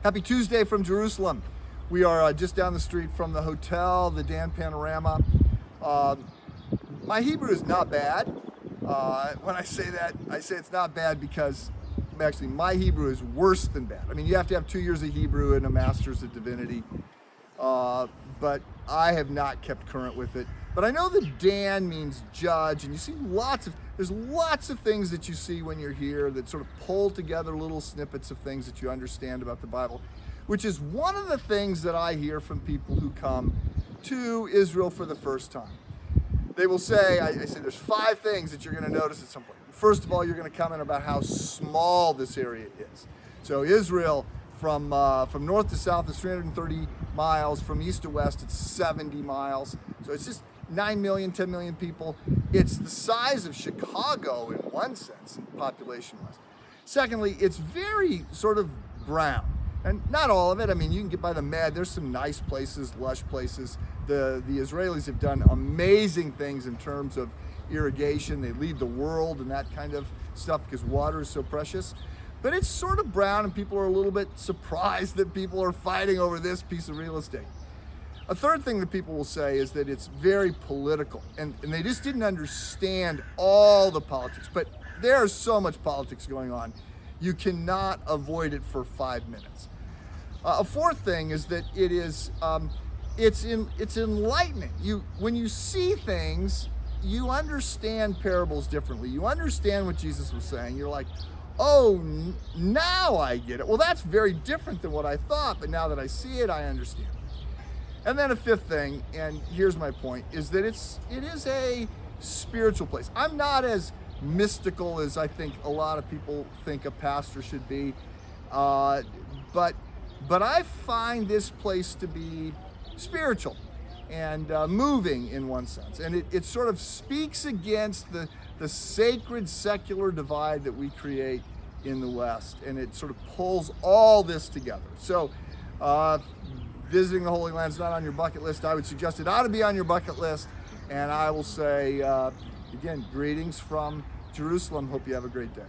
Happy Tuesday from Jerusalem. We are just down the street from the hotel, the Dan Panorama. My Hebrew is not bad. When I say that, I say it's not bad because actually my Hebrew is worse than bad. I mean, you have to have 2 years of Hebrew and a master's of divinity. But I have not kept current with it. But I know that Dan means judge, and you see there's lots of things that you see when you're here that sort of pull together little snippets of things that you understand about the Bible, which is one of the things that I hear from people who come to Israel for the first time. They will say, I say there's 5 things that you're going to notice at some point. First of all, you're going to comment about how small this area is. So Israel, from north to south, is 330 miles. From east to west, it's 70 miles. So it's just 9 million, 10 million people. It's the size of Chicago in one sense, population-wise. Secondly, it's very sort of brown. And not all of it. I mean, you can get by the Med. There's some nice places, lush places. The Israelis have done amazing things in terms of irrigation. They lead the world and that kind of stuff because water is so precious. But it's sort of brown, and people are a little bit surprised that people are fighting over this piece of real estate. A third thing that people will say is that it's very political, and they just didn't understand all the politics. But there's so much politics going on, you cannot avoid it for 5 minutes. A fourth thing is that it's enlightening. When you see things, you understand parables differently. You understand what Jesus was saying. You're like, oh, now I get it. Well, that's very different than what I thought, but now that I see it, I understand. And then a fifth thing, and here's my point, is that it is a spiritual place. I'm not as mystical as I think a lot of people think a pastor should be, but I find this place to be spiritual and moving in one sense. And it sort of speaks against the sacred secular divide that we create in the West, and it sort of pulls all this together. So visiting the Holy Land is not on your bucket list. I would suggest it ought to be on your bucket list. And I will say, again, greetings from Jerusalem. Hope you have a great day.